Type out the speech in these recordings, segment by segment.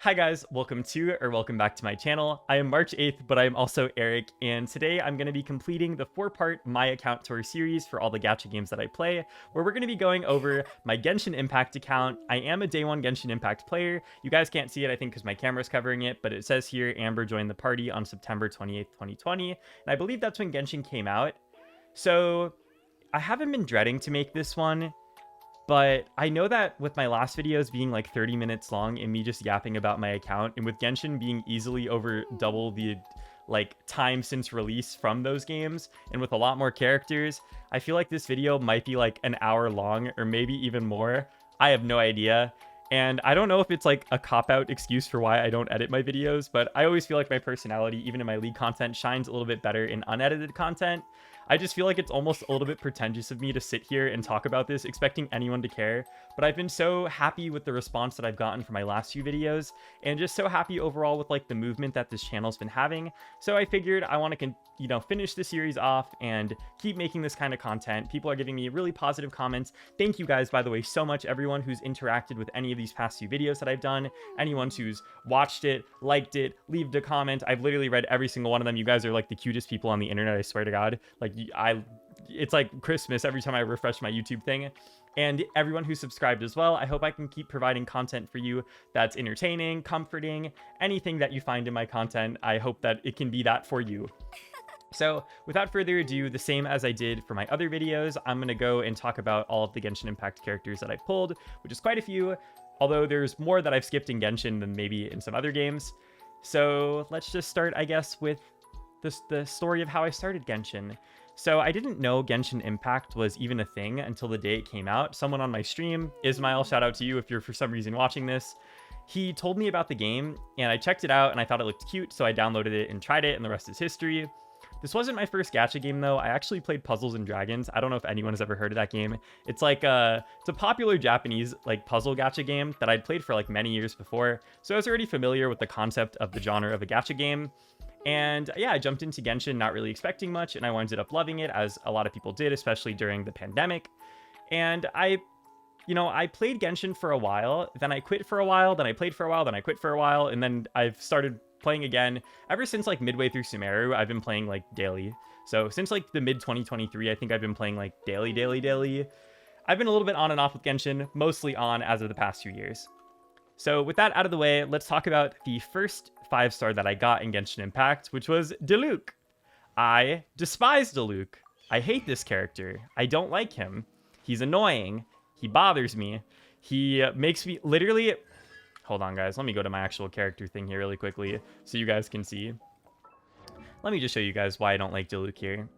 Hi guys, welcome back to my channel. I am March 8th, but I am also Eric, and today I'm going to be completing the 4-part My Account Tour series for all the gacha games that I play, where we're going to be going over my Genshin Impact account. I am a day 1 Genshin Impact player. You guys can't see it, I think, because my camera's covering it, but it says here Amber joined the party on September 28th, 2020, and I believe that's when Genshin came out. So I haven't been dreading to make this one, but I know that with my last videos being like 30 minutes long and me just yapping about my account, and with Genshin being easily over double the time since release from those games, and with a lot more characters, I feel like this video might be like an hour long or maybe even more. I have no idea. And I don't know if it's like a cop-out excuse for why I don't edit my videos, but I always feel like my personality, even in my league content, shines a little bit better in unedited content. I just feel like it's almost a little bit pretentious of me to sit here and talk about this, expecting anyone to care. But I've been so happy with the response that I've gotten from my last few videos, and just so happy overall with like the movement that this channel's been having. So I figured I want to, finish the series off and keep making this kind of content. People are giving me really positive comments. Thank you guys, by the way, so much, everyone who's interacted with any of these past few videos that I've done, anyone who's watched it, liked it, leaved a comment. I've literally read every single one of them. You guys are like the cutest people on the internet, I swear to God. Like, it's like Christmas every time I refresh my YouTube thing. And everyone who subscribed as well, I hope I can keep providing content for you that's entertaining, comforting, anything that you find in my content. I hope that it can be that for you. So without further ado, the same as I did for my other videos, I'm going to go and talk about all of the Genshin Impact characters that I've pulled, which is quite a few, although there's more that I've skipped in Genshin than maybe in some other games. So let's just start, I guess, with the story of how I started Genshin. So I didn't know Genshin Impact was even a thing until the day it came out. Someone on my stream, Ismail, shout out to you if you're for some reason watching this, he told me about the game, and I checked it out, and I thought it looked cute, so I downloaded it and tried it, and the rest is history. This wasn't my first gacha game, though. I actually played Puzzles and Dragons. I don't know if anyone has ever heard of that game. It's like it's a popular Japanese puzzle gacha game that I'd played for like many years before, so I was already familiar with the concept of the genre of a gacha game. And yeah, I jumped into Genshin not really expecting much, and I ended up loving it, as a lot of people did, especially during the pandemic. And I played Genshin for a while, then I quit for a while, then I played for a while, then I quit for a while, and then I've started playing again. Ever since like midway through Sumeru, I've been playing like daily. So since like the mid 2023, I think I've been playing like daily. I've been a little bit on and off with Genshin, mostly on as of the past few years. So with that out of the way, let's talk about the first 5-star that I got in Genshin Impact, which was Diluc. I despise Diluc. I hate this character. I don't like him. He's annoying. He bothers me. He makes me literally... Hold on, guys. Let me go to my actual character thing here really quickly so you guys can see. Let me just show you guys why I don't like Diluc here.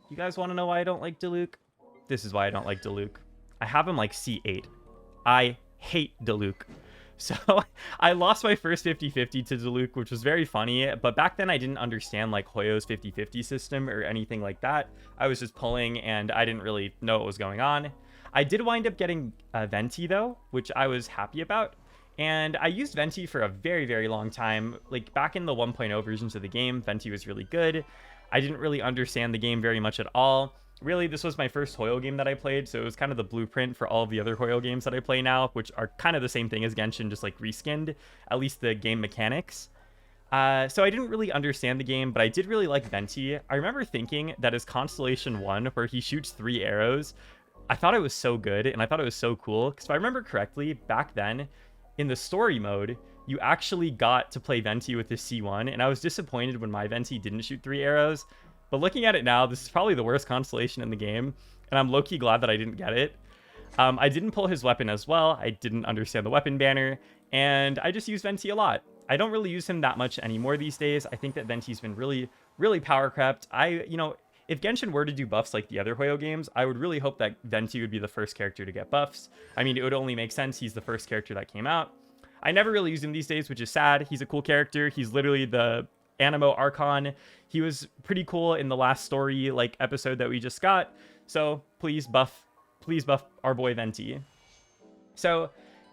You guys want to know why I don't like Diluc? This is why I don't like Diluc. I have him like C8. I hate Diluc. So I lost my first 50-50 to Diluc, which was very funny, but back then I didn't understand like Hoyo's 50-50 system or anything like that. I was just pulling and I didn't really know what was going on. I did wind up getting Venti though, which I was happy about. And I used Venti for a very, very long time. Like back in the 1.0 versions of the game, Venti was really good. I didn't really understand the game very much at all. Really, this was my first Hoyo game that I played, so it was kind of the blueprint for all of the other Hoyo games that I play now, which are kind of the same thing as Genshin, just like reskinned, at least the game mechanics. So I didn't really understand the game, but I did really like Venti. I remember thinking that his Constellation 1, where he shoots 3 arrows, I thought it was so good, and I thought it was so cool, because if I remember correctly, back then, in the story mode, you actually got to play Venti with his C1, and I was disappointed when my Venti didn't shoot 3 arrows. But looking at it now, this is probably the worst constellation in the game, and I'm low-key glad that I didn't get it. I didn't pull his weapon as well. I didn't understand the weapon banner, and I just use Venti a lot. I don't really use him that much anymore these days. I think that Venti's been really, really power crept. If Genshin were to do buffs like the other Hoyo games, I would really hope that Venti would be the first character to get buffs. I mean, it would only make sense. He's the first character that came out. I never really use him these days, which is sad. He's a cool character. He's literally the Animo Archon. He was pretty cool in the last story episode that we just got. So please buff our boy Venti. So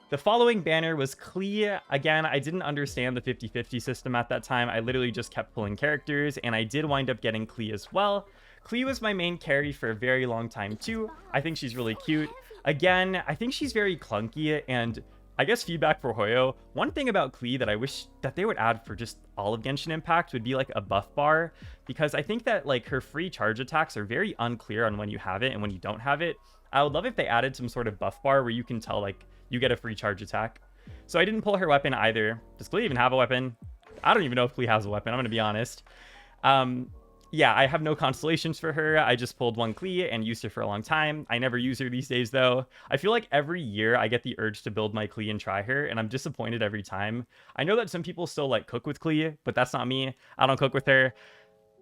the following banner was Klee. Again, I didn't understand the 50-50 system at that time. I literally just kept pulling characters, and I did wind up getting Klee as well. Klee was my main carry for a very long time too. I think she's really cute. Again, I think she's very clunky, and I guess feedback for Hoyo. One thing about Klee that I wish that they would add for just all of Genshin Impact would be like a buff bar, because I think that like her free charge attacks are very unclear on when you have it and when you don't have it. I would love if they added some sort of buff bar where you can tell like you get a free charge attack. So I didn't pull her weapon either. Does Klee even have a weapon? I don't even know if Klee has a weapon, I'm gonna be honest. Yeah, I have no constellations for her. I just pulled one Klee and used her for a long time. I never use her these days, though. I feel like every year I get the urge to build my Klee and try her, and I'm disappointed every time. I know that some people still like cook with Klee, but that's not me. I don't cook with her.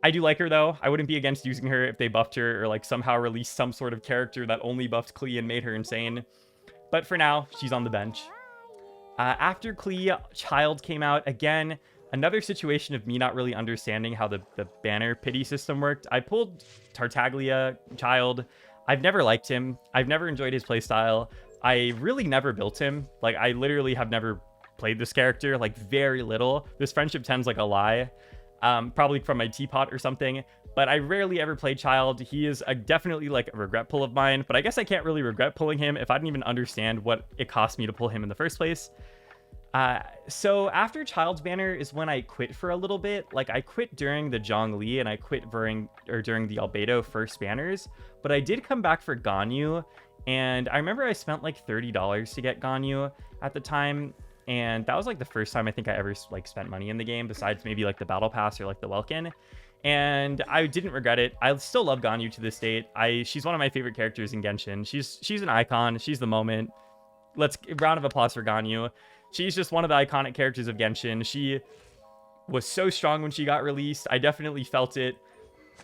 I do like her, though. I wouldn't be against using her if they buffed her or like somehow released some sort of character that only buffed Klee and made her insane. But for now, she's on the bench. After Klee, Child came out again. Another situation of me not really understanding how the banner pity system worked. I pulled Tartaglia, Child. I've never liked him. I've never enjoyed his playstyle. I really never built him. Like, I literally have never played this character, like, very little. This friendship 10's like a lie. Probably from my teapot or something. But I rarely ever played Child. He is definitely, like, a regret pull of mine. But I guess I can't really regret pulling him if I didn't even understand what it cost me to pull him in the first place. So after Child's banner is when I quit for a little bit. Like, I quit during the Zhongli and I quit during the Albedo first banners, but I did come back for Ganyu, and I remember I spent like $30 to get Ganyu at the time, and that was like the first time I think I ever like spent money in the game, besides maybe like the battle pass or like the Welkin, and I didn't regret it. I still love Ganyu to this date. She's one of my favorite characters in Genshin. She's an icon. She's the moment. Round of applause for Ganyu. She's just one of the iconic characters of Genshin. She was so strong when she got released. I definitely felt it.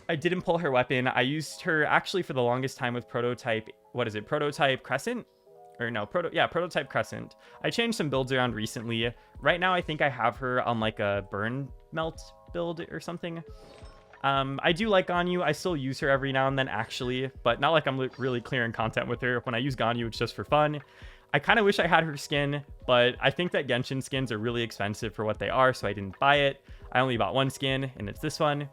I didn't pull her weapon. I used her actually for the longest time with Prototype. What is it? Prototype Crescent? Or no, Prototype Crescent. I changed some builds around recently. Right now, I think I have her on like a Burn Melt build or something. I do like Ganyu. I still use her every now and then, actually, but not like I'm really clearing content with her. When I use Ganyu, it's just for fun. I kind of wish I had her skin, but I think that Genshin skins are really expensive for what they are, so I didn't buy it. I only bought one skin, and it's this one,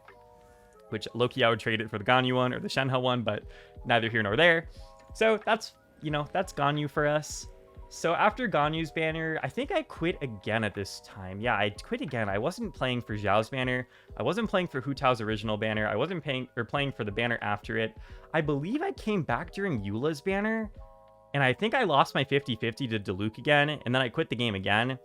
which low-key I would trade it for the Ganyu one or the Shenhe one, but neither here nor there. So that's, that's Ganyu for us. So after Ganyu's banner, I think I quit again at this time. Yeah, I quit again. I wasn't playing for Xiao's banner. I wasn't playing for Hu Tao's original banner. I wasn't playing for the banner after it. I believe I came back during Eula's banner, and I think I lost my 50-50 to Diluc again, and then I quit the game again.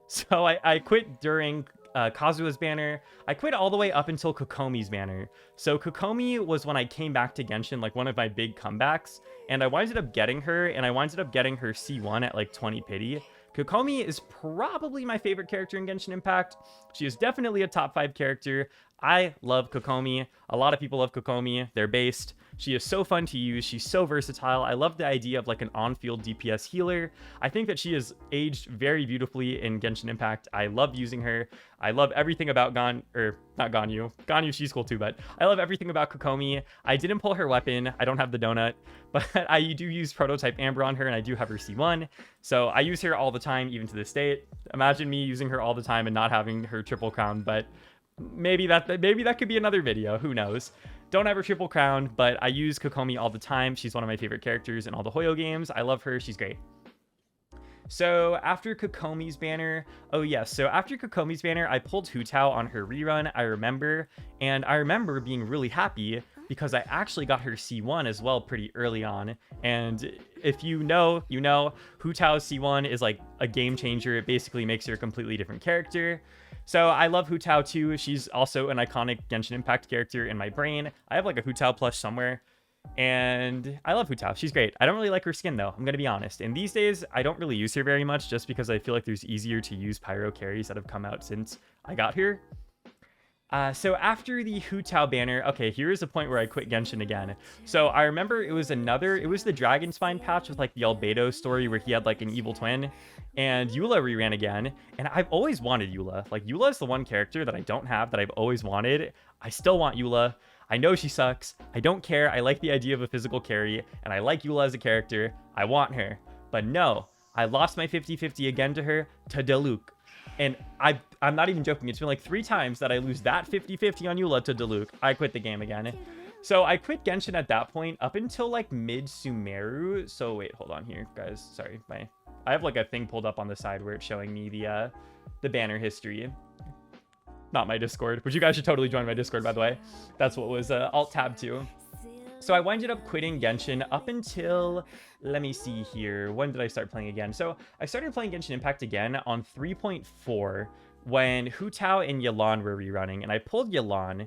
So I quit during Kazuha's banner. I quit all the way up until Kokomi's banner. So Kokomi was when I came back to Genshin, like one of my big comebacks, and I winded up getting her, and I winded up getting her C1 at like 20 pity. Kokomi is probably my favorite character in Genshin Impact. She is definitely a top 5 character. I love Kokomi. A lot of people love Kokomi. They're based. She is so fun to use. She's so versatile. I love the idea of like an on-field DPS healer. I think that she has aged very beautifully in Genshin Impact. I love using her. I love everything about not Ganyu. Ganyu, she's cool too, but I love everything about Kokomi. I didn't pull her weapon. I don't have the donut, but I do use Prototype Amber on her, and I do have her C1. So I use her all the time, even to this date. Imagine me using her all the time and not having her triple crown, but maybe that could be another video. Who knows? Don't have her triple crown, but I use Kokomi all the time. She's one of my favorite characters in all the Hoyo games. I love her. She's great. So after Kokomi's banner, after Kokomi's banner, I pulled Hu Tao on her rerun, I remember, and I remember being really happy because I actually got her C1 as well pretty early on. And if you know, Hu Tao's C1 is like a game changer. It basically makes her a completely different character. So I love Hu Tao too. She's also an iconic Genshin Impact character in my brain. I have like a Hu Tao plush somewhere, and I love Hu Tao. She's great. I don't really like her skin though, I'm gonna be honest. And these days, I don't really use her very much just because I feel like there's easier to use pyro carries that have come out since I got here. So after the Hu Tao banner, okay, here is a point where I quit Genshin again. So I remember it was the Dragon Spine patch with like the Albedo story where he had like an evil twin, and Eula reran again, and I've always wanted Eula. Like, Eula is the one character that I don't have that I've always wanted. I still want Eula. I know she sucks. I don't care. I like the idea of a physical carry, and I like Eula as a character. I want her. But no, I lost my 50-50 again to her, to Diluc. And I'm not even joking. It's been like 3 times that I lose that 50-50 on Eula to Diluc. I quit the game again. So I quit Genshin at that point up until like mid-Sumeru. So wait, hold on here, guys. Sorry, I have like a thing pulled up on the side where it's showing me the banner history. Not my Discord, which you guys should totally join my Discord, by the way. That's what was Alt-Tab 2. So I winded up quitting Genshin up until, let me see here, when did I start playing again? So I started playing Genshin Impact again on 3.4 when Hu Tao and Yelan were rerunning, and I pulled Yelan.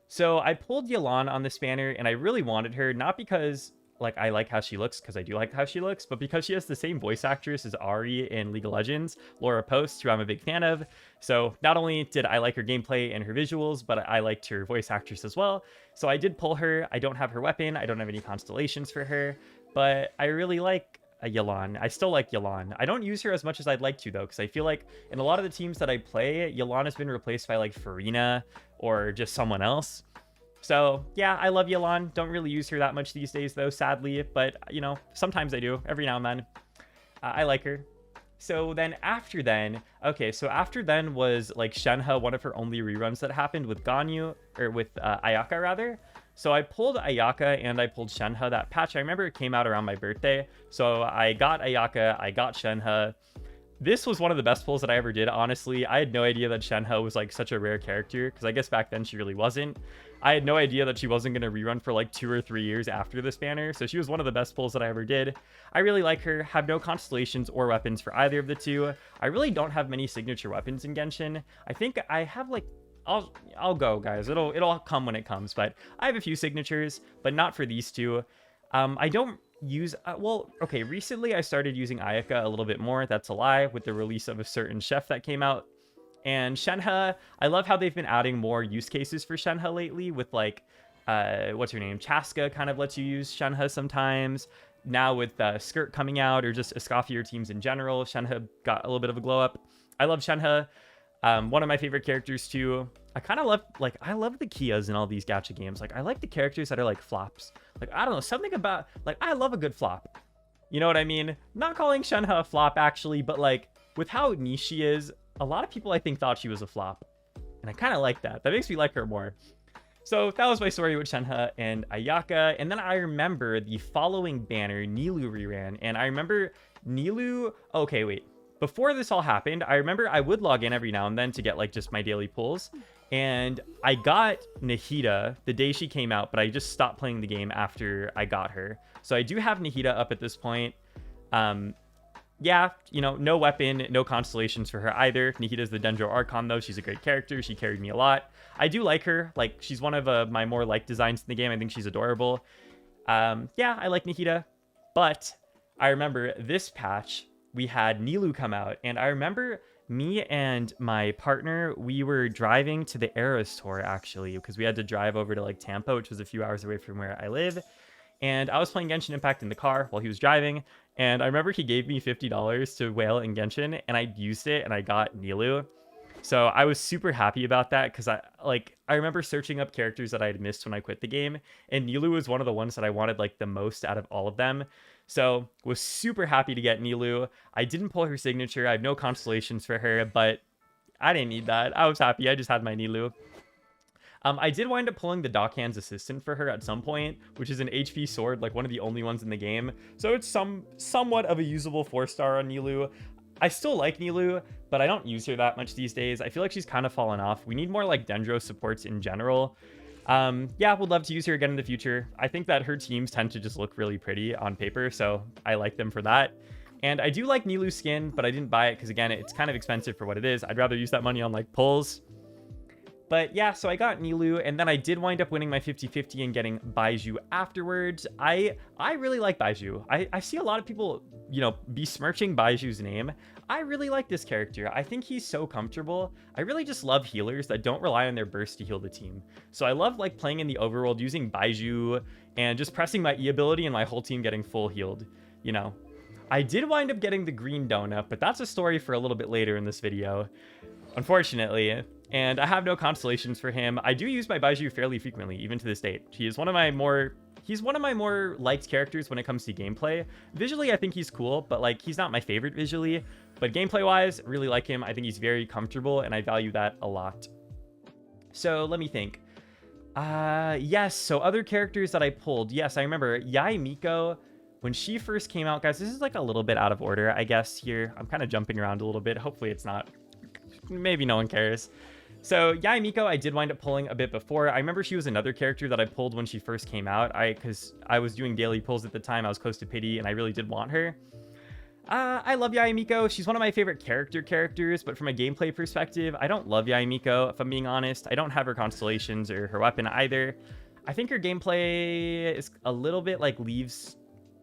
So I pulled Yelan on this banner, and I really wanted her, not because like I like how she looks, because I do like how she looks, but because she has the same voice actress as Ari in League of Legends, Laura Post, who I'm a big fan of. So not only did I like her gameplay and her visuals, but I liked her voice actress as well. So I did pull her. I don't have her weapon. I don't have any constellations for her, but I really like Yelan. I still like Yelan. I don't use her as much as I'd like to, though, because I feel like in a lot of the teams that I play, Yelan has been replaced by like Furina or just someone else. So yeah, I love Yelan. Don't really use her that much these days, though, sadly. But, you know, sometimes I do, every now and then. I like her. So then after then, okay, so after then was like Shenhe, one of her only reruns that happened with Ganyu, or with Ayaka rather. So I pulled Ayaka and I pulled Shenhe. That patch, I remember it came out around my birthday. So I got Ayaka, I got Shenhe. This was one of the best pulls that I ever did, honestly. I had no idea that Shenhe was like such a rare character, because I guess back then she really wasn't. I had no idea that she wasn't going to rerun for like 2 or 3 years after this banner, so she was one of the best pulls that I ever did. I really like her, have no constellations or weapons for either of the two. I really don't have many signature weapons in Genshin. I think I have like, I'll go, guys. It'll come when it comes, but I have a few signatures, but not for these two. I don't use well, okay, recently I started using Ayaka a little bit more. That's a lie, with the release of a certain chef that came out. And Shenhe, I love how they've been adding more use cases for Shenhe lately, with like what's her name, Chaska kind of lets you use Shenhe sometimes. Now with Skirt coming out, or just Escoffier teams in general, Shenhe got a little bit of a glow up. I love Shenhe. One of my favorite characters too. I kind of love, like, I love the Kias in all these gacha games. Like, I like the characters that are like flops. Like, I don't know, something about, like, I love a good flop. You know what I mean? Not calling Shenhe a flop actually, but like, with how niche she is, a lot of people I think thought she was a flop. And I kind of like that. That makes me like her more. So that was my story with Shenhe and Ayaka. And then I remember the following banner, Nilou reran. And I remember Nilou, okay, wait. Before this all happened, I remember I would log in every now and then to get like just my daily pulls. And I got Nahida the day she came out, but I just stopped playing the game after I got her. So I do have Nahida up at this point. Yeah, you know, no weapon, no constellations for her either. Nahida's the Dendro Archon, though. She's a great character. She carried me a lot. I do like her. Like, she's one of my more liked designs in the game. I think she's adorable. Yeah, I like Nahida. But I remember this patch, we had Nilou come out. And I remember me and my partner, we were driving to the Eras Tour, actually, because we had to drive over to, like, Tampa, which was a few hours away from where I live. And I was playing Genshin Impact in the car while he was driving. And I remember he gave me $50 to whale in Genshin, and I used it, and I got Nilou. So I was super happy about that, because I remember searching up characters that I had missed when I quit the game, and Nilou was one of the ones that I wanted like the most out of all of them. So was super happy to get Nilou. I didn't pull her signature. I have no constellations for her, but I didn't need that. I was happy. I just had my Nilou. I did wind up pulling the Dockhand's Assistant for her at some point, which is an HP sword, like one of the only ones in the game. So it's somewhat of a usable 4-star on Nilou. I still like Nilou, but I don't use her that much these days. I feel like she's kind of fallen off. We need more like Dendro supports in general. Yeah, would love to use her again in the future. I think that her teams tend to just look really pretty on paper, so I like them for that. And I do like Nilou's skin, but I didn't buy it because, again, it's kind of expensive for what it is. I'd rather use that money on like pulls. But yeah, so I got Nilou, and then I did wind up winning my 50-50 and getting Baizhu afterwards. I really like Baizhu. I see a lot of people, you know, besmirching Baizhu's name. I really like this character. I think he's so comfortable. I really just love healers that don't rely on their burst to heal the team. So I love like playing in the overworld, using Baizhu, and just pressing my E ability and my whole team getting full healed, you know. I did wind up getting the green donut, but that's a story for a little bit later in this video, unfortunately. And I have no constellations for him. I do use my Baizhu fairly frequently, even to this date. He's one of my more liked characters when it comes to gameplay. Visually, I think he's cool, but like he's not my favorite visually. But gameplay-wise, really like him. I think he's very comfortable, and I value that a lot. So let me think. Yes, so other characters that I pulled. Yes, I remember Yae Miko when she first came out, guys, this is like a little bit out of order, I guess, here. I'm kind of jumping around a little bit. Hopefully it's not. Maybe no one cares. So Yae Miko, I did wind up pulling a bit before. I remember she was another character that I pulled when she first came out. Because I was doing daily pulls at the time. I was close to pity, and I really did want her. I love Yae Miko. She's one of my favorite characters, but from a gameplay perspective, I don't love Yae Miko, if I'm being honest. I don't have her constellations or her weapon either. I think her gameplay is a little bit like leaves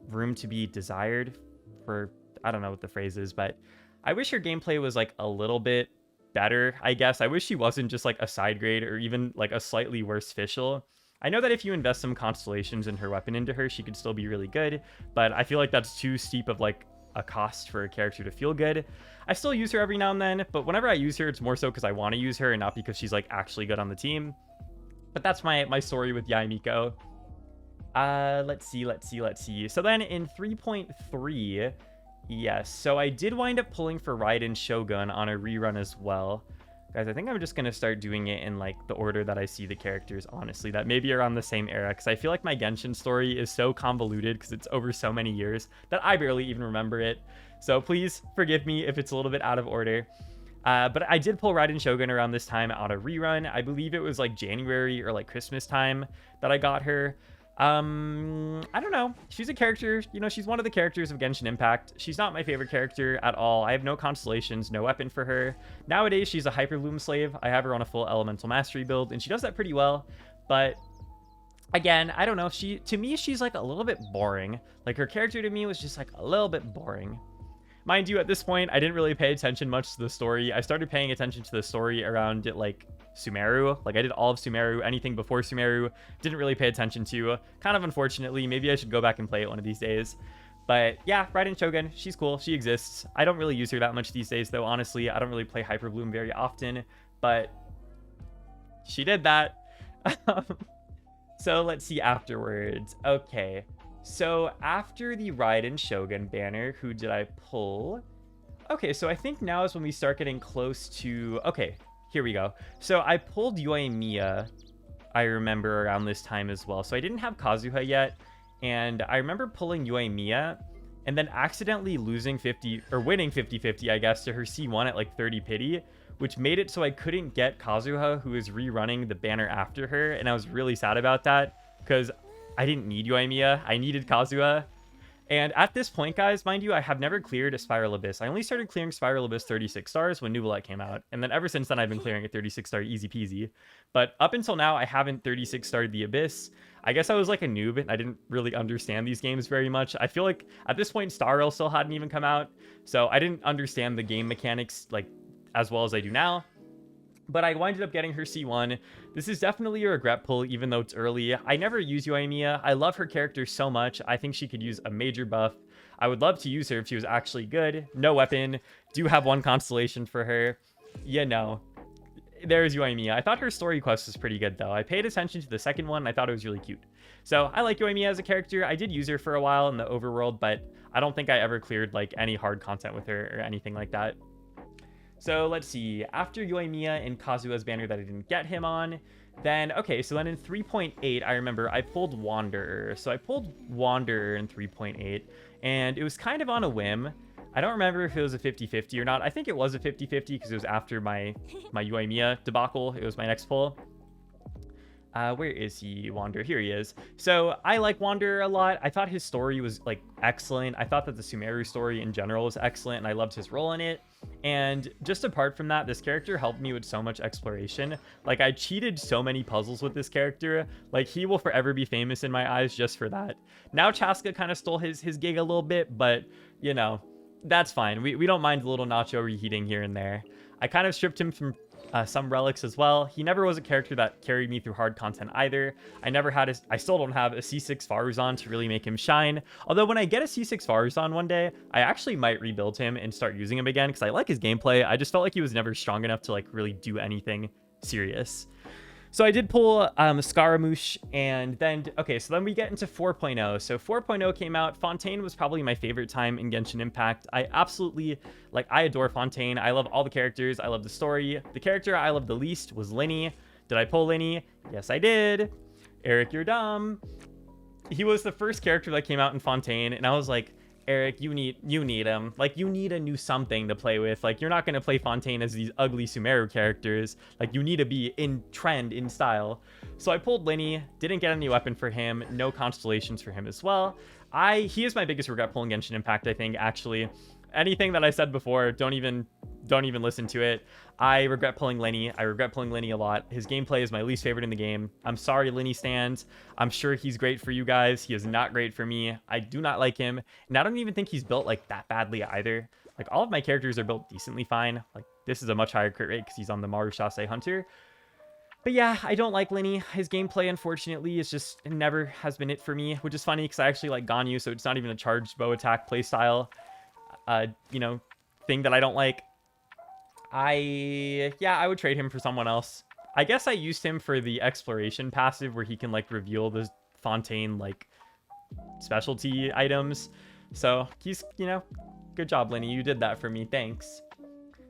room to be desired for, I don't know what the phrase is, but I wish her gameplay was like a little bit better, I guess. I wish she wasn't just like a side grade or even like a slightly worse Fischl. I know that if you invest some constellations and her weapon into her, she could still be really good, but I feel like that's too steep of like a cost for a character to feel good. I still use her every now and then, but whenever I use her, it's more so because I want to use her and not because she's like actually good on the team. But that's my story with Yae Miko. Let's see. So then in 3.3, yes, so I did wind up pulling for Raiden Shogun on a rerun as well. Guys, I think I'm just going to start doing it in like the order that I see the characters, honestly, that maybe are on the same era, because I feel like my Genshin story is so convoluted because it's over so many years that I barely even remember it. So please forgive me if it's a little bit out of order. But I did pull Raiden Shogun around this time on a rerun. I believe it was like January or like Christmas time that I got her. I don't know. She's a character, you know, she's one of the characters of Genshin Impact. She's not my favorite character at all. I have no constellations, no weapon for her. Nowadays, she's a Hyperbloom slave. I have her on a full Elemental Mastery build, and she does that pretty well. But again, I don't know. To me, she's like a little bit boring. Like her character to me was just like a little bit boring. Mind you, at this point, I didn't really pay attention much to the story. I started paying attention to the story around like Sumeru. Like I did all of Sumeru. Anything before Sumeru, didn't really pay attention to. Kind of unfortunately. Maybe I should go back and play it one of these days. But yeah, Raiden Shogun, she's cool. She exists. I don't really use her that much these days, though. Honestly, I don't really play Hyperbloom very often. But she did that. So let's see afterwards. Okay. So after the Raiden Shogun banner, who did I pull? Okay, so I think now is when we start getting close to... Okay, here we go. So I pulled Yoimiya, I remember, around this time as well. So I didn't have Kazuha yet, and I remember pulling Yoimiya and then accidentally losing 50, or winning 50-50, I guess, to her C1 at like 30 pity, which made it so I couldn't get Kazuha, who is rerunning the banner after her, and I was really sad about that, because I didn't need Yoimiya, I needed Kazuha. And at this point, guys, mind you, I have never cleared a Spiral Abyss. I only started clearing Spiral Abyss 36 stars when Neuvillette came out, and then ever since then I've been clearing a 36 star easy peasy. But up until now, I haven't 36 starred the Abyss. I guess I was like a noob, and I didn't really understand these games very much. I feel like at this point, Star Rail still hadn't even come out, so I didn't understand the game mechanics like as well as I do now. But I winded up getting her C1. This is definitely a regret pull, even though it's early. I never use Yoimiya. I love her character so much. I think she could use a major buff. I would love to use her if she was actually good. No weapon. Do have one constellation for her. Yeah, no. There's Yoimiya. I thought her story quest was pretty good, though. I paid attention to the second one. I thought it was really cute. So I like Yoimiya as a character. I did use her for a while in the overworld, but I don't think I ever cleared like any hard content with her or anything like that. So let's see, after Yoimiya and Kazuha's banner that I didn't get him on, then, okay, so then in 3.8, I remember I pulled Wanderer. So I pulled Wanderer in 3.8, and it was kind of on a whim. I don't remember if it was a 50-50 or not. I think it was a 50-50 because it was after my Yoimiya debacle. It was my next pull. Where is he, Wanderer? Here he is. So I like Wanderer a lot. I thought his story was like excellent. I thought that the Sumeru story in general was excellent, and I loved his role in it. And just apart from that, this character helped me with so much exploration. Like I cheated so many puzzles with this character. Like he will forever be famous in my eyes just for that. Now Chaska kind of stole his gig a little bit, but you know, that's fine. We don't mind a little Nacho reheating here and there. I kind of stripped him from some relics as well. He never was a character that carried me through hard content either. I still don't have a C6 Faruzan to really make him shine. Although when I get a C6 Faruzan one day, I actually might rebuild him and start using him again because I like his gameplay. I just felt like he was never strong enough to like really do anything serious. So I did pull Scaramouche, and then, okay, so then we get into 4.0. So 4.0 came out. Fontaine was probably my favorite time in Genshin Impact. I absolutely, like, I adore Fontaine. I love all the characters. I love the story. The character I loved the least was Linny. Did I pull Linny? Yes, I did. Eric, you're dumb. he was the first character that came out in Fontaine, and I was like, Eric, you need him. Like, you need a new something to play with. Like, you're not going to play Fontaine as these ugly Sumeru characters. Like, you need to be in trend, in style. So I pulled Linny, didn't get any weapon for him, no constellations for him as well. He is my biggest regret pulling Genshin Impact, I think, actually. Anything that I said before, don't even listen to it. I regret pulling Lenny. I regret pulling Lenny a lot. His gameplay is my least favorite in the game. I'm sorry, Lenny stands. I'm sure he's great for you guys. He is not great for me. I do not like him. And I don't even think he's built like that badly either. Like, all of my characters are built decently fine. Like, this is a much higher crit rate because he's on the Maru Shase Hunter. But yeah, I don't like Lenny. His gameplay, unfortunately, is just, it never has been it for me, which is funny because I actually like Ganyu, so it's not even a charged bow attack playstyle, you know, thing that I don't like. I would trade him for someone else. I guess I used him for the exploration passive where he can like reveal the Fontaine like specialty items. So he's, you know, good job, Lenny. You did that for me. Thanks.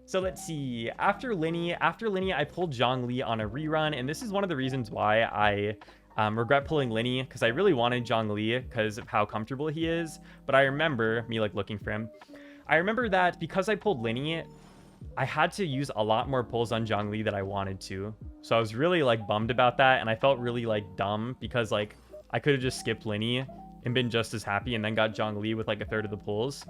So let's see. After Lenny, I pulled Zhongli on a rerun, and this is one of the reasons why I regret pulling Lenny, because I really wanted Zhongli because of how comfortable he is. But I remember me like looking for him. I remember that because I pulled Lenny, I had to use a lot more pulls on Zhongli than I wanted to. So I was really like bummed about that, and I felt really like dumb because like I could have just skipped Lenny and been just as happy and then got Zhongli with like a third of the pulls.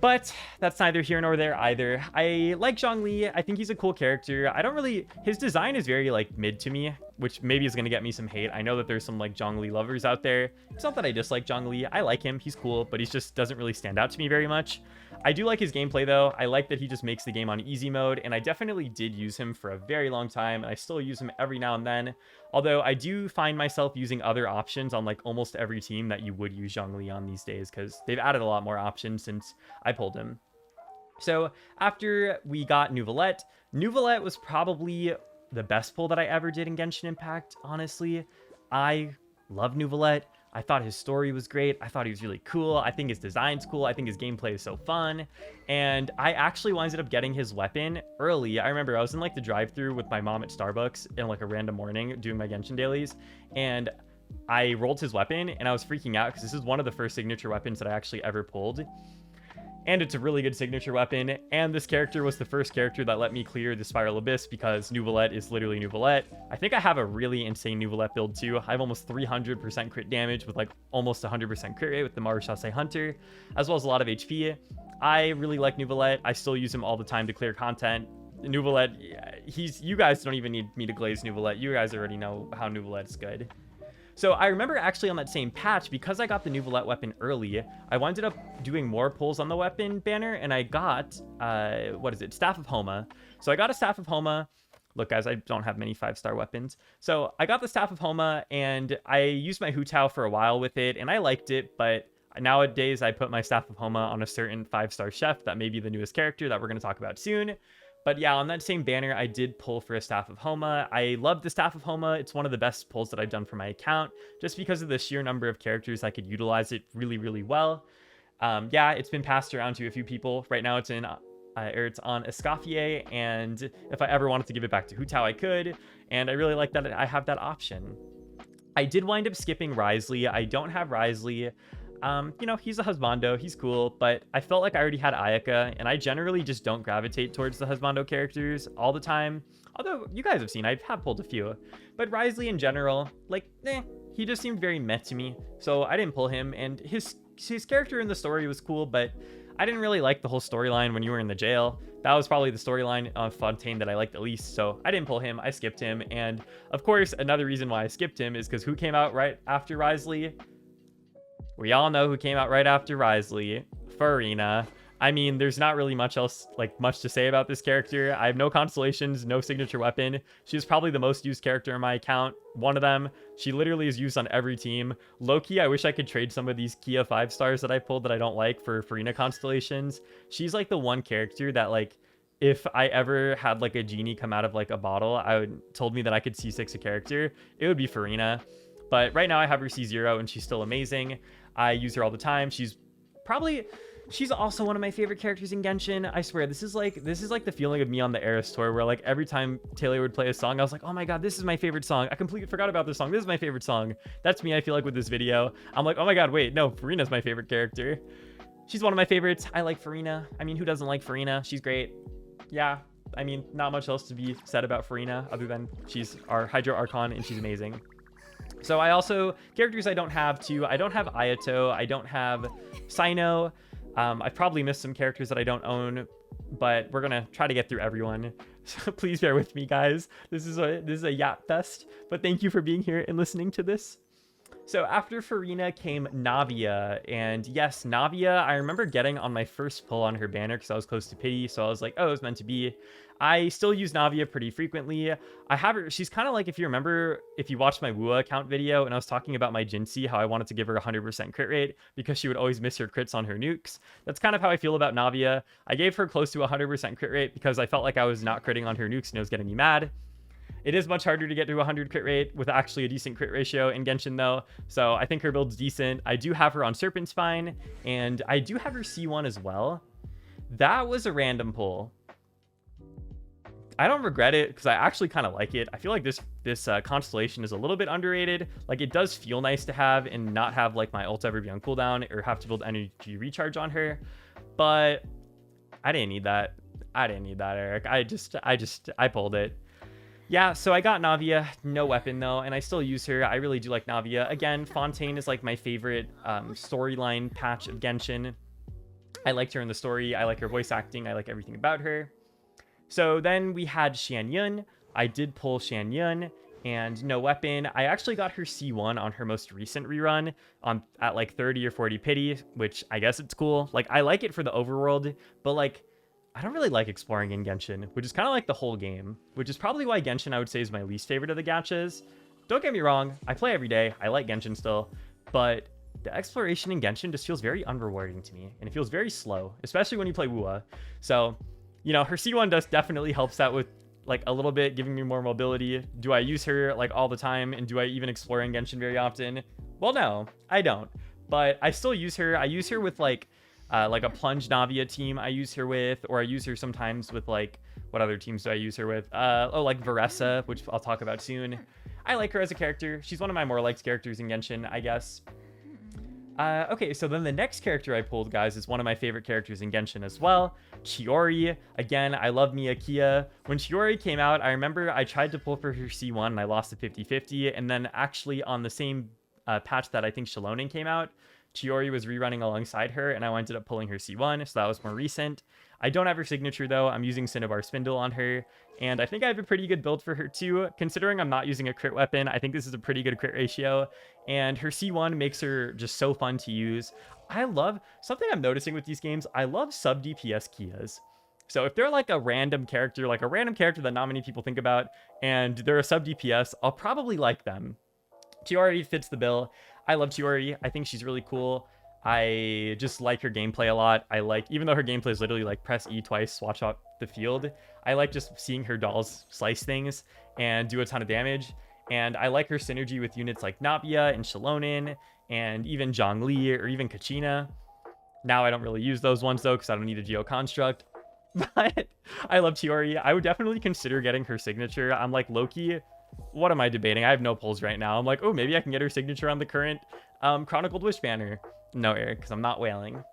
But that's neither here nor there either. I like Zhongli. I think he's a cool character. I don't really... His design is very, like, mid to me, which maybe is going to get me some hate. I know that there's some, like, Zhongli lovers out there. It's not that I dislike Zhongli. I like him. He's cool, but he just doesn't really stand out to me very much. I do like his gameplay, though. I like that he just makes the game on easy mode, and I definitely did use him for a very long time, and I still use him every now and then. Although I do find myself using other options on like almost every team that you would use Zhongli on these days, because they've added a lot more options since I pulled him. So after we got Neuvillette was probably the best pull that I ever did in Genshin Impact, honestly. I love Neuvillette. I thought his story was great. I thought he was really cool. I think his design's cool. I think his gameplay is so fun. And I actually ended up getting his weapon early. I remember I was in like the drive-thru with my mom at Starbucks in like a random morning doing my Genshin dailies. And I rolled his weapon and I was freaking out because this is one of the first signature weapons that I actually ever pulled. And it's a really good signature weapon, and this character was the first character that let me clear the Spiral Abyss because Neuvillette is literally Neuvillette. I think I have a really insane Neuvillette build too. I have almost 300% crit damage with like almost 100% crit rate with the Maru Shase Hunter, as well as a lot of HP. I really like Neuvillette. I still use him all the time to clear content. Neuvillette, you guys don't even need me to glaze Neuvillette. You guys already know how Neuvillette is good. So I remember actually on that same patch, because I got the Neuvillette weapon early, I ended up doing more pulls on the weapon banner, and I got, Staff of Homa. So I got a Staff of Homa. Look, guys, I don't have many 5-star weapons. So I got the Staff of Homa, and I used my Hu Tao for a while with it, and I liked it, but nowadays I put my Staff of Homa on a certain 5-star chef that may be the newest character that we're going to talk about soon. But yeah, on that same banner, I did pull for a Staff of Homa. I love the Staff of Homa. It's one of the best pulls that I've done for my account, just because of the sheer number of characters I could utilize it really, really well. Yeah, it's been passed around to a few people. Right now, it's on Escoffier, and if I ever wanted to give it back to Hu Tao, I could. And I really like that I have that option. I did wind up skipping Wriothesley. I don't have Wriothesley. You know, he's a husbando, he's cool, but I felt like I already had Ayaka, and I generally just don't gravitate towards the husbando characters all the time. Although, you guys have seen, I have pulled a few. But Wriothesley in general, like, he just seemed very meh to me, so I didn't pull him, and his character in the story was cool, but I didn't really like the whole storyline when you were in the jail. That was probably the storyline of Fontaine that I liked the least, so I didn't pull him, I skipped him, and of course, another reason why I skipped him is because who came out right after Wriothesley? We all know who came out right after Wriothesley, Furina. I mean, there's not really much to say about this character. I have no constellations, no signature weapon. She's probably the most used character in my account. One of them. She literally is used on every team. Low-key, I wish I could trade some of these Kia 5-stars that I pulled that I don't like for Furina constellations. She's like the one character that like, if I ever had like a genie come out of like a bottle, told me that I could C6 a character, it would be Furina. But right now I have her C0 and she's still amazing. I use her all the time. She's probably, She's also one of my favorite characters in Genshin. I swear, this is like the feeling of me on the Eris tour, where like every time Taylor would play a song, I was like, oh my god, this is my favorite song. I completely forgot about this song. This is my favorite song. That's me, I feel like, with this video. I'm like, oh my god, wait, no, Furina's my favorite character. She's one of my favorites. I like Furina. I mean, who doesn't like Furina? She's great. Yeah, I mean, not much else to be said about Furina other than she's our Hydro Archon and she's amazing. So I also, characters I don't have too, I don't have Ayato, I don't have Sino. I've probably missed some characters that I don't own, but we're gonna try to get through everyone. So please bear with me, guys. This is a yap fest, but thank you for being here and listening to this. So after Furina came Navia, and yes, Navia, I remember getting on my first pull on her banner because I was close to pity, so I was like, oh, it was meant to be. I still use Navia pretty frequently. I have her, she's kind of like, if you remember, if you watched my Wuwa account video, and I was talking about my Jinxie, how I wanted to give her 100% crit rate because she would always miss her crits on her nukes. That's kind of how I feel about Navia. I gave her close to 100% crit rate because I felt like I was not critting on her nukes and it was getting me mad. It is much harder to get to 100 crit rate with actually a decent crit ratio in Genshin though, so I think her build's decent. I do have her on Serpent Spine, and I do have her C1 as well. That was a random pull. I don't regret it because I actually kind of like it. I feel like this constellation is a little bit underrated. Like, it does feel nice to have and not have like my ult ever be on cooldown or have to build energy recharge on her, but I didn't need that. I didn't need that, Eric. I pulled it. Yeah, so I got Navia, no weapon though, and I still use her. I really do like Navia. Again, Fontaine is like my favorite storyline patch of Genshin. I liked her in the story. I like her voice acting. I like everything about her. So then we had Shen Yun. I did pull Shen Yun and no weapon. I actually got her C1 on her most recent rerun at like 30 or 40 pity, which I guess it's cool. Like, I like it for the overworld, but like, I don't really like exploring in Genshin, which is kind of like the whole game, which is probably why Genshin I would say is my least favorite of the gachas. Don't get me wrong, I play every day, I like Genshin still, but the exploration in Genshin just feels very unrewarding to me, and it feels very slow, especially when you play Wuwa. So, you know, her C1 definitely helps out with like a little bit, giving me more mobility. Do I use her like all the time, and do I even explore in Genshin very often? Well, no, I don't, but I still use her. I use her with like a plunge Navia team I use her with, or I use her sometimes with like, what other teams do I use her with? Like Veressa, which I'll talk about soon. I like her as a character. She's one of my more liked characters in Genshin, I guess. Okay, so then the next character I pulled, guys, is one of my favorite characters in Genshin as well. Chiori. Again, I love Miyakia. When Chiori came out, I remember I tried to pull for her C1 and I lost to 50-50, and then actually on the same patch that I think Shalonen came out, Chiori was rerunning alongside her, and I ended up pulling her C1, so that was more recent. I don't have her signature, though. I'm using Cinnabar Spindle on her, and I think I have a pretty good build for her, too. Considering I'm not using a crit weapon, I think this is a pretty good crit ratio, and her C1 makes her just so fun to use. I love, something I'm noticing with these games, I love sub-DPS Kias. So if they're like a random character that not many people think about, and they're a sub-DPS, I'll probably like them. Chiori fits the bill. I love Chiori. I think she's really cool. I just like her gameplay a lot. I like, even though her gameplay is literally like press E twice, swatch out the field, I like just seeing her dolls slice things and do a ton of damage. And I like her synergy with units like Navia and Shalonen and even Zhongli or even Kachina. Now I don't really use those ones though because I don't need a Geo Construct. But I love Chiori. I would definitely consider getting her signature. I'm like, Loki, what am I debating? I have no pulls right now. I'm like, oh, maybe I can get her signature on the current Chronicled Wish banner. No, Eric, because I'm not whaling.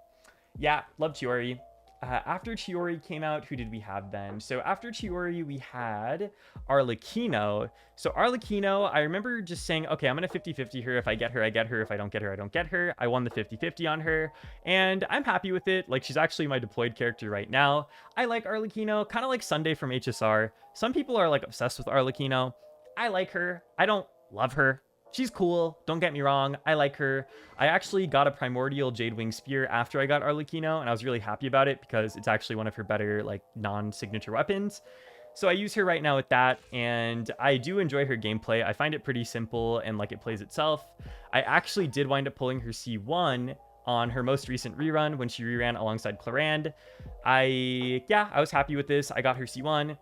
Yeah, love Chiori. After Chiori came out, who did we have then? So after Chiori, we had Arlecchino. So Arlecchino, I remember just saying, okay, I'm going to 50-50 her. If I get her, I get her. If I don't get her, I don't get her. I won the 50-50 on her, and I'm happy with it. Like, she's actually my deployed character right now. I like Arlecchino, kind of like Sunday from HSR. Some people are like obsessed with Arlecchino. I like her. I don't love her. She's cool. Don't get me wrong. I like her. I actually got a Primordial Jadewing Spear after I got Arlecchino, and I was really happy about it because it's actually one of her better, like, non-signature weapons. So I use her right now with that, and I do enjoy her gameplay. I find it pretty simple, and, like, it plays itself. I actually did wind up pulling her C1 on her most recent rerun when she reran alongside Clorinde. I was happy with this. I got her C1.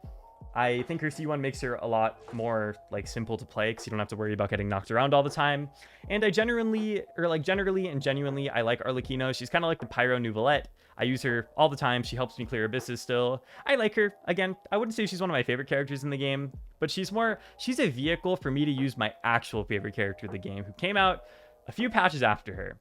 I think her C1 makes her a lot more like simple to play because you don't have to worry about getting knocked around all the time. And I generally and genuinely, I like Arlecchino. She's kind of like the Pyro Neuvillette. I use her all the time. She helps me clear abysses still. I like her. Again, I wouldn't say she's one of my favorite characters in the game, but she's a vehicle for me to use my actual favorite character of the game, who came out a few patches after her.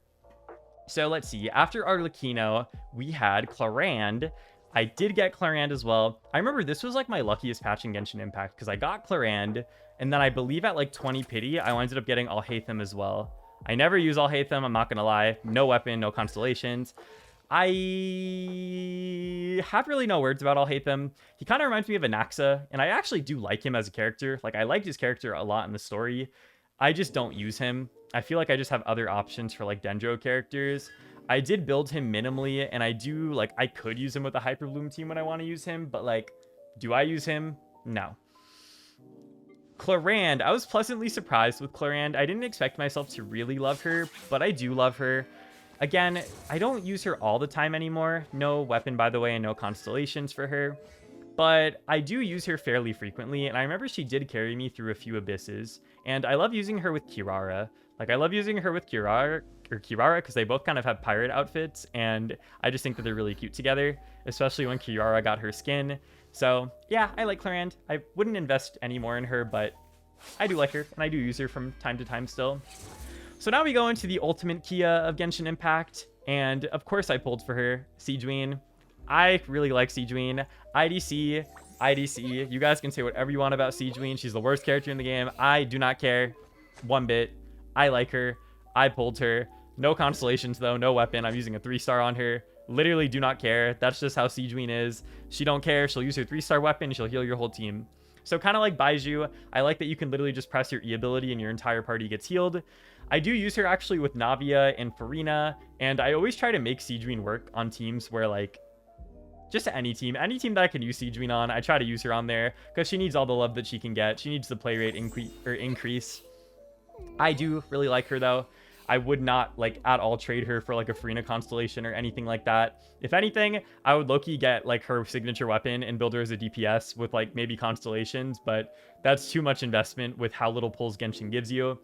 So let's see. After Arlecchino, we had Clorinde. I did get Clorinde as well. I remember this was like my luckiest patch in Genshin Impact because I got Clorinde, and then I believe at like 20 pity, I ended up getting Alhaitham as well. I never use Alhaitham, I'm not gonna lie. No weapon, no constellations. I have really no words about Alhaitham. He kind of reminds me of Anaxa, and I actually do like him as a character. Like, I liked his character a lot in the story. I just don't use him. I feel like I just have other options for like Dendro characters. I did build him minimally, and I do, like, I could use him with the Hyper Bloom team when I want to use him, but, like, do I use him? No. Clorinde, I was pleasantly surprised with Clorinde. I didn't expect myself to really love her, but I do love her. Again, I don't use her all the time anymore. No weapon, by the way, and no constellations for her. But I do use her fairly frequently, and I remember she did carry me through a few abysses. And I love using her with Kirara. Like, I love using her with Kirara because they both kind of have pirate outfits, and I just think that they're really cute together, especially when Kirara got her skin. So yeah, I like Clorinde. I wouldn't invest any more in her, but I do like her, and I do use her from time to time still. So now we go into the ultimate Kia of Genshin Impact, and of course I pulled for her, Sigewinne. I really like Sigewinne. IDC, you guys can say whatever you want about Sigewinne. She's the worst character in the game. I do not care one bit. I like her. I pulled her. No constellations though, no weapon. I'm using a 3-star on her. Literally do not care. That's just how Sigewinne is. She don't care. She'll use her 3-star weapon. She'll heal your whole team. So kind of like Baizhu, I like that you can literally just press your E ability and your entire party gets healed. I do use her actually with Navia and Furina, and I always try to make Sigewinne work on teams where, like, just any team that I can use Sigewinne on, I try to use her on there because she needs all the love that she can get. She needs the play rate increase. I do really like her though. I would not, like, at all trade her for, like, a Furina constellation or anything like that. If anything, I would low-key get, like, her signature weapon and build her as a DPS with, like, maybe constellations, but that's too much investment with how little pulls Genshin gives you.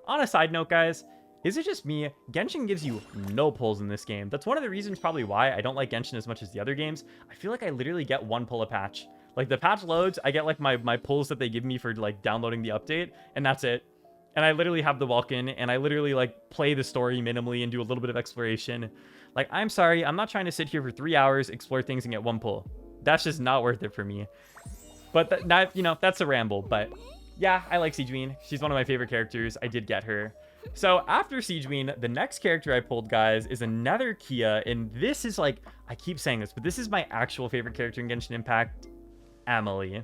On a side note, guys, is it just me? Genshin gives you no pulls in this game. That's one of the reasons probably why I don't like Genshin as much as the other games. I feel like I literally get one pull a patch. Like, the patch loads, I get, like, my pulls that they give me for, like, downloading the update, and that's it. And I literally have the Vulcan, and I literally, like, play the story minimally and do a little bit of exploration. Like, I'm sorry, I'm not trying to sit here for 3 hours, explore things, and get one pull. That's just not worth it for me. But that, you know, that's a ramble. But yeah, I like Sigewinne. She's one of my favorite characters. I did get her. So after Sigewinne, the next character I pulled, guys, is another Kia. And this is, like, I keep saying this, but this is my actual favorite character in Genshin Impact, Emilie.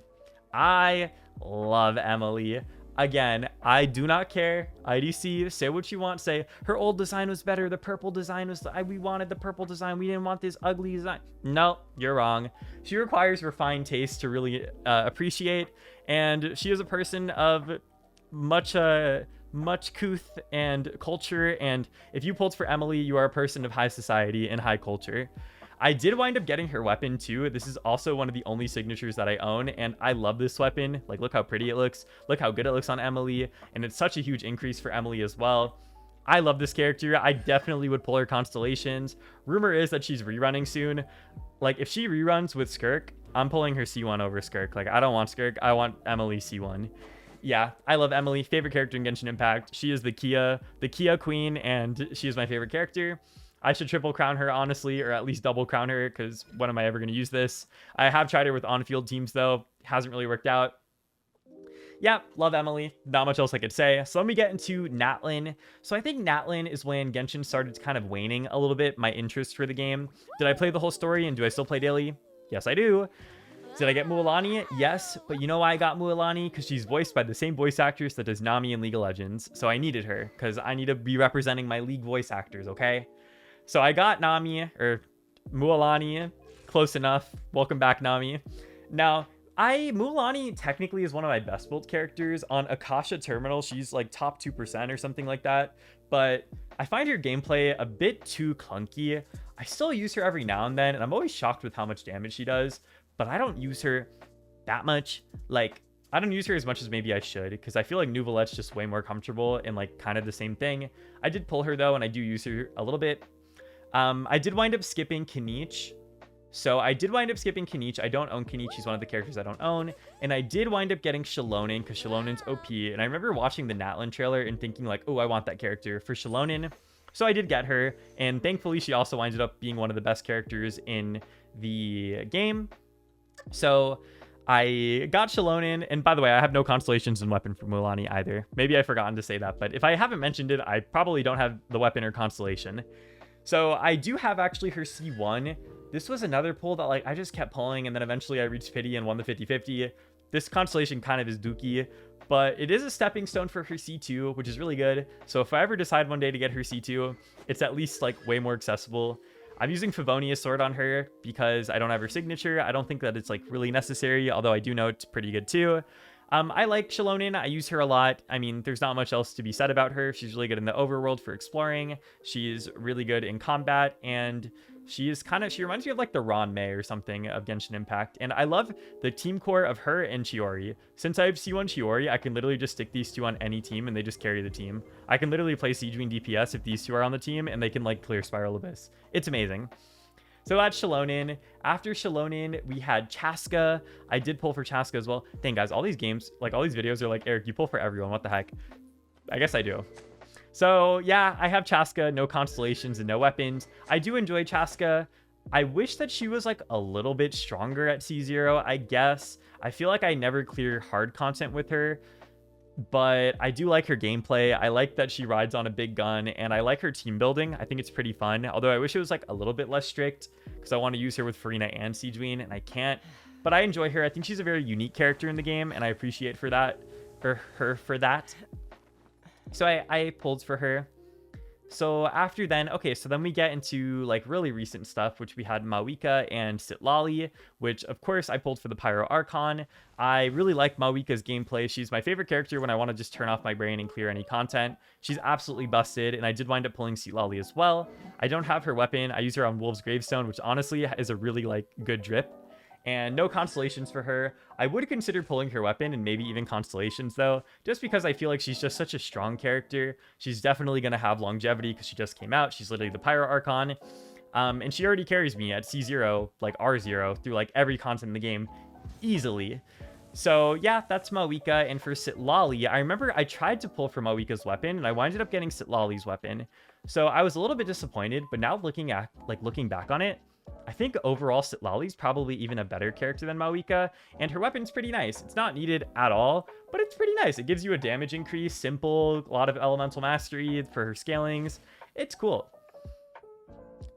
I love Emilie. Again, I do not care. IDC, say what you want. Say her old design was better. The purple design was we wanted the purple design. We didn't want this ugly design. No, you're wrong. She requires refined taste to really appreciate, and she is a person of much couth and culture. And if you pulled for Emilie, you are a person of high society and high culture. I did wind up getting her weapon too. This is also one of the only signatures that I own, and I love this weapon. Like, look how pretty it looks. Look how good it looks on Emilie, and it's such a huge increase for Emilie as well. I love this character. I definitely would pull her constellations. Rumor is that she's rerunning soon. Like, if she reruns with Skirk, I'm pulling her C1 over Skirk. Like, I don't want Skirk. I want Emilie C1. Yeah, I love Emilie. Favorite character in Genshin Impact. She is the Kia queen, and she is my favorite character. I should triple crown her, honestly, or at least double crown her, because when am I ever going to use this? I have tried her with on-field teams, though. Hasn't really worked out. Yeah, love Emilie. Not much else I could say. So let me get into Natlan. So I think Natlan is when Genshin started kind of waning a little bit, my interest for the game. Did I play the whole story, and do I still play daily? Yes, I do. Did I get Mualani? Yes, but you know why I got Mualani? Because she's voiced by the same voice actress that does Nami in League of Legends. So I needed her, because I need to be representing my League voice actors, okay? So I got Nami, or Mualani, close enough. Welcome back, Nami. Now, Mualani technically is one of my best built characters. On Akasha Terminal, she's like top 2% or something like that. But I find her gameplay a bit too clunky. I still use her every now and then, and I'm always shocked with how much damage she does. But I don't use her that much. Like, I don't use her as much as maybe I should, because I feel like Neuvillette's just way more comfortable and like kind of the same thing. I did pull her though, and I do use her a little bit. I did wind up skipping Kenichi. So I did wind up skipping Kenichi. I don't own Kenichi. She's one of the characters I don't own. And I did wind up getting Xilonen because Shilonen's OP. And I remember watching the Natlan trailer and thinking like, oh, I want that character for Xilonen. So I did get her. And thankfully, she also winded up being one of the best characters in the game. So I got Xilonen. And by the way, I have no constellations in weapon for Mulan either. Maybe I've forgotten to say that. But if I haven't mentioned it, I probably don't have the weapon or constellation. So I do have actually her C1. This was another pull that like I just kept pulling, and then eventually I reached pity and won the 50-50. This constellation kind of is dookie, but it is a stepping stone for her C2, which is really good. So if I ever decide one day to get her C2, it's at least like way more accessible. I'm using Favonia's sword on her because I don't have her signature. I don't think that it's like really necessary, although I do know it's pretty good too. I like Xilonen. I use her a lot. I mean, there's not much else to be said about her. She's really good in the overworld for exploring. She's really good in combat, and she reminds me of like the Ron Mei or something of Genshin Impact. And I love the team core of her and Chiori. Since I have C1 Chiori, I can literally just stick these two on any team and they just carry the team. I can literally play Sigewinne DPS if these two are on the team, and they can like clear Spiral Abyss. It's amazing. So that's Xilonen. After Xilonen, we had Chaska. I did pull for Chaska as well. Dang, guys, all these games, like all these videos are like, Eric, you pull for everyone. What the heck? I guess I do. So yeah, I have Chaska, no constellations and no weapons. I do enjoy Chaska. I wish that she was like a little bit stronger at C0, I guess. I feel like I never clear hard content with her, but I do like her gameplay. I like that she rides on a big gun, and I like her team building. I think it's pretty fun, although I wish it was like a little bit less strict because I want to use her with Furina and Sigewinne, and I can't. But I enjoy her. I think she's a very unique character in the game, and I appreciate her for that. So I pulled for her. So after then, okay, so then we get into like really recent stuff, which we had Mavuika and Citlali, which of course I pulled for the Pyro Archon. I really like Mavuika's gameplay. She's my favorite character when I want to just turn off my brain and clear any content. She's absolutely busted, and I did wind up pulling Citlali as well. I don't have her weapon. I use her on Wolf's Gravestone, which honestly is a really like good drip. And no constellations for her. I would consider pulling her weapon and maybe even constellations though, just because I feel like she's just such a strong character. She's definitely going to have longevity because she just came out. She's literally the Pyro Archon. And she already carries me at C0, like R0, through like every content in the game easily. So yeah, that's Mavuika. And for Citlali, I remember I tried to pull for Mavuika's weapon, and I winded up getting Citlali's weapon. So I was a little bit disappointed, but now looking back on it, I think overall Citlali's probably even a better character than Mavuika, and her weapon's pretty nice. It's not needed at all, but it's pretty nice. It gives you a damage increase, simple, a lot of elemental mastery for her scalings. It's cool.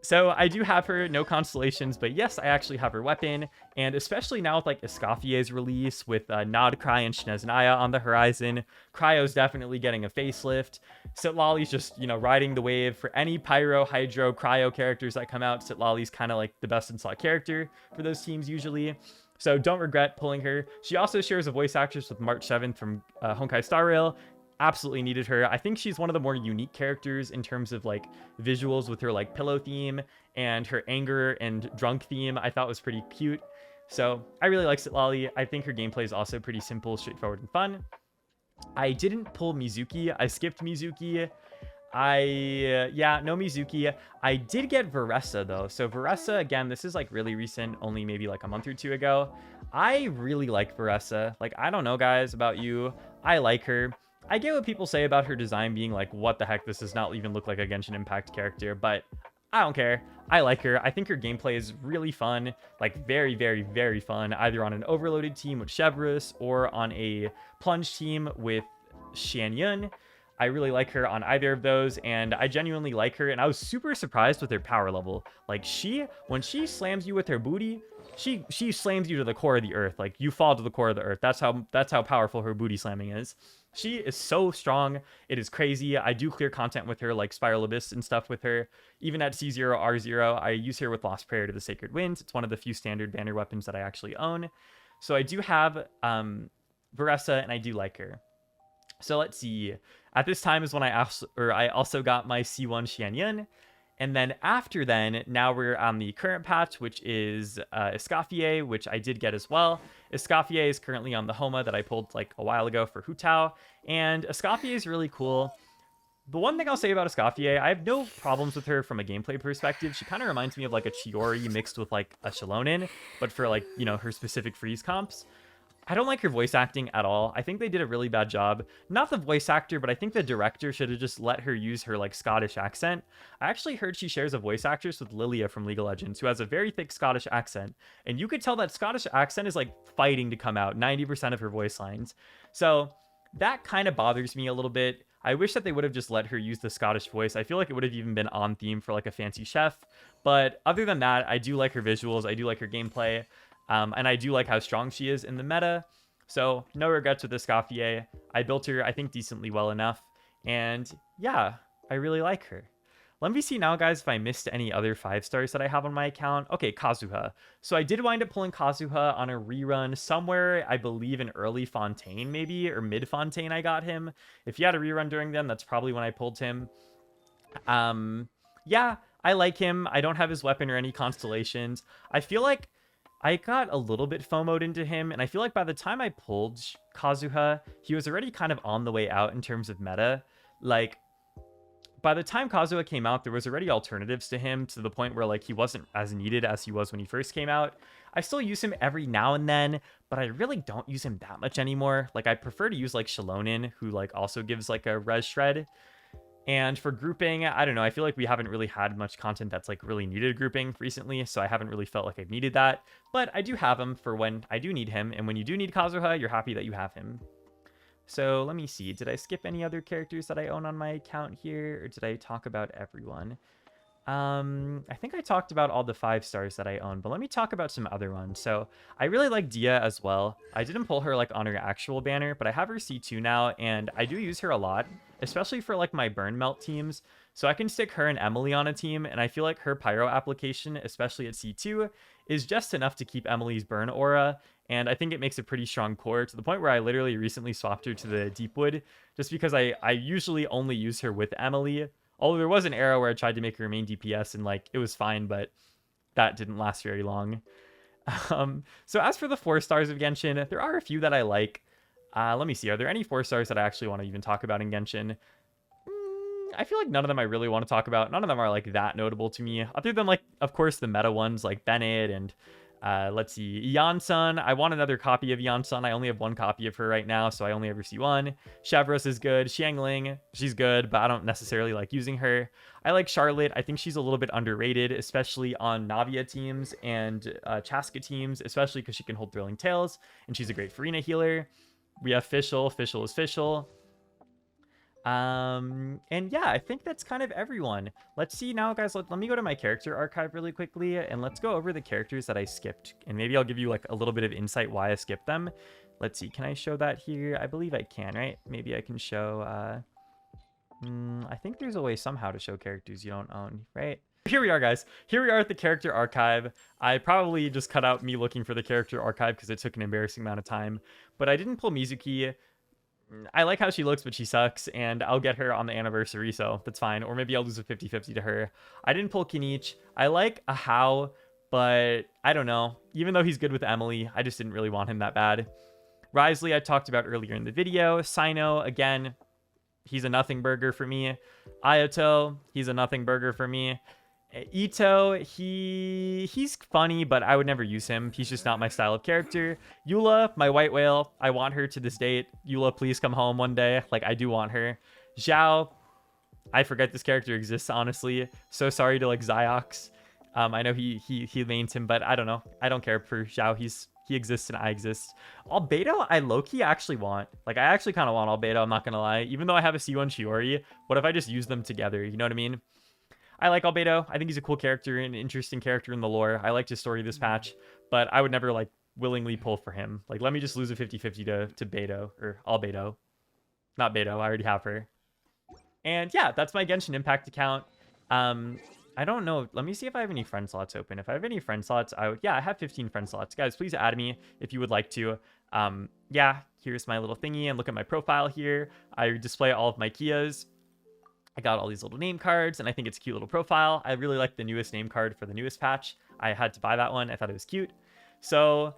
So I do have her, no constellations, but yes, I actually have her weapon, and especially now with like Escoffier's release with Nodcry and Sneznaya on the horizon, Cryo's definitely getting a facelift. Citlali's just, you know, riding the wave. For any Pyro, Hydro, Cryo characters that come out, Citlali's kind of like the best in slot character for those teams usually. So don't regret pulling her. She also shares a voice actress with March 7th from Honkai Star Rail. Absolutely needed her. I think she's one of the more unique characters in terms of like visuals with her like pillow theme, and her anger and drunk theme I thought was pretty cute. So I really like Citlali. I think her gameplay is also pretty simple, straightforward, and fun. I didn't pull Mizuki. I skipped Mizuki. No Mizuki. I did get Veressa though. So Veressa, again, this is like really recent, only maybe like a month or two ago. I really like Veressa. Like, I don't know guys about you. I like her. I get what people say about her design being like, what the heck, this does not even look like a Genshin Impact character, but I don't care. I like her. I think her gameplay is really fun, like very, very, very fun, either on an overloaded team with Chevreuse or on a plunge team with Shen Yun. I really like her on either of those, and I genuinely like her, and I was super surprised with her power level. Like, when she slams you with her booty, she slams you to the core of the earth. Like, you fall to the core of the earth. That's how powerful her booty slamming is. She is so strong. It is crazy. I do clear content with her, like Spiral Abyss and stuff with her. Even at C0, R0, I use her with Lost Prayer to the Sacred Winds. It's one of the few standard banner weapons that I actually own. So I do have Veressa, and I do like her. So let's see. At this time is when I also got my C1 Shen Yun. And then after then, now we're on the current patch, which is Escoffier, which I did get as well. Escoffier is currently on the Homa that I pulled like a while ago for Hu Tao. And Escoffier is really cool. The one thing I'll say about Escoffier, I have no problems with her from a gameplay perspective. She kind of reminds me of like a Chiori mixed with like a Shilonen, but for like, you know, her specific freeze comps. I don't like her voice acting at all. I think they did a really bad job. Not the voice actor, but I think the director should have just let her use her like Scottish accent. I actually heard she shares a voice actress with Lilia from League of Legends, who has a very thick Scottish accent. And you could tell that Scottish accent is like fighting to come out 90% of her voice lines. So that kind of bothers me a little bit. I wish that they would have just let her use the Scottish voice. I feel like it would have even been on theme for like a fancy chef. But other than that, I do like her visuals. I do like her gameplay. And I do like how strong she is in the meta. So no regrets with Escoffier. I built her, I think, decently well enough. And yeah, I really like her. Let me see now, guys, if I missed any other 5 stars that I have on my account. Okay, Kazuha. So I did wind up pulling Kazuha on a rerun somewhere, I believe in early Fontaine, maybe, or mid Fontaine I got him. If you had a rerun during them, that's probably when I pulled him. Yeah, I like him. I don't have his weapon or any constellations. I feel like I got a little bit FOMO'd into him, and I feel like by the time I pulled Kazuha, he was already kind of on the way out in terms of meta. Like, by the time Kazuha came out, there was already alternatives to him to the point where like he wasn't as needed as he was when he first came out. I still use him every now and then, but I really don't use him that much anymore. Like I prefer to use like Shilonen, who like also gives like a res shred. And for grouping, I don't know, I feel like we haven't really had much content that's like really needed grouping recently, so I haven't really felt like I've needed that. But I do have him for when I do need him, and when you do need Kazuha, you're happy that you have him. So let me see. Did I skip any other characters that I own on my account here, or did I talk about everyone? I think I talked about all the 5 stars that I own, but let me talk about some other ones. So I really like Dia as well. I didn't pull her like on her actual banner, but I have her C2 now, and I do use her a lot, especially for like my burn melt teams. So I can stick her and Emilie on a team, and I feel like her pyro application, especially at C2, is just enough to keep Emilie's burn aura. And I think it makes a pretty strong core to the point where I literally recently swapped her to the Deepwood just because I usually only use her with Emilie. Although there was an era where I tried to make her main DPS and like it was fine, but that didn't last very long. So as for the 4 stars of Genshin, there are a few that I like. Let me see. Are there any 4 stars that I actually want to even talk about in Genshin? I feel like none of them I really want to talk about. None of them are like that notable to me, other than like, of course, the meta ones like Bennett and let's see, Yansun. I want another copy of Yansun. I only have 1 copy of her right now, so I only ever see 1. Chevros is good. Xiangling, she's good, but I don't necessarily like using her. I like Charlotte. I think she's a little bit underrated, especially on Navia teams and Chaska teams, especially because she can hold Thrilling Tales, and she's a great Furina healer. We have Fischl. Fischl is Fischl. And yeah, I think that's kind of everyone. Let's see now, guys. Let me go to my character archive really quickly, and let's go over the characters that I skipped. And maybe I'll give you like a little bit of insight why I skipped them. Let's see. Can I show that here? I believe I can, right? Maybe I can show... I think there's a way somehow to show characters you don't own, right? Here we are, guys. Here we are at the character archive. I probably just cut out me looking for the character archive because it took an embarrassing amount of time. But I didn't pull Mizuki. I like how she looks, but she sucks, and I'll get her on the anniversary, so that's fine. Or maybe I'll lose a 50-50 to her. I didn't pull Kinich. I like a How, but I don't know. Even though he's good with Emilie, I just didn't really want him that bad. Risley, I talked about earlier in the video. Sino, again, he's a nothing burger for me. Ayato, he's a nothing burger for me. Ito, he's funny, but I would never use him. He's just not my style of character. Eula, my white whale, I want her to this date. Eula, please come home one day. Like, I do want her. Zhao, I forget this character exists, honestly. So sorry to like Ziox. I know he mains him, but I don't know. I don't care for Zhao. He exists and I exist. Albedo, I low-key actually want. Like, I actually kind of want Albedo, I'm not gonna lie. Even though I have a C1 Chiori, what if I just use them together? You know what I mean? I like Albedo. I think he's a cool character and an interesting character in the lore. I liked his story this patch, but I would never like willingly pull for him. Like, let me just lose a 50-50 to Beto, or Albedo. Not Beto, I already have her. And yeah, that's my Genshin Impact account. I don't know. Let me see if I have any friend slots open. If I have any friend slots, yeah, I have 15 friend slots. Guys, please add me if you would like to. Yeah, here's my little thingy, and look at my profile here. I display all of my Kias. I got all these little name cards, and I think it's a cute little profile. I really like the newest name card for the newest patch. I had to buy that one. I thought it was cute. So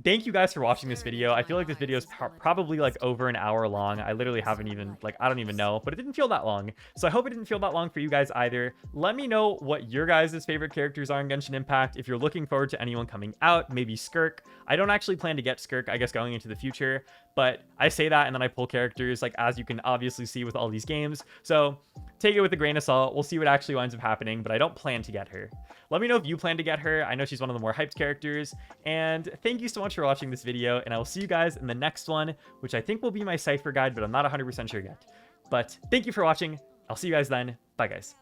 thank you guys for watching this video. I feel like this video is probably like over an hour long. I literally haven't even, like, I don't even know, but it didn't feel that long. So I hope it didn't feel that long for you guys either. Let me know what your guys' favorite characters are in Genshin Impact. If you're looking forward to anyone coming out, maybe Skirk. I don't actually plan to get Skirk, I guess, going into the future, but I say that and then I pull characters, like, as you can obviously see with all these games. So take it with a grain of salt. We'll see what actually winds up happening, but I don't plan to get her. Let me know if you plan to get her. I know she's one of the more hyped characters. And thank you so much for watching this video, and I will see you guys in the next one, which I think will be my Cypher guide, but I'm not 100% sure yet. But thank you for watching. I'll see you guys then. Bye, guys.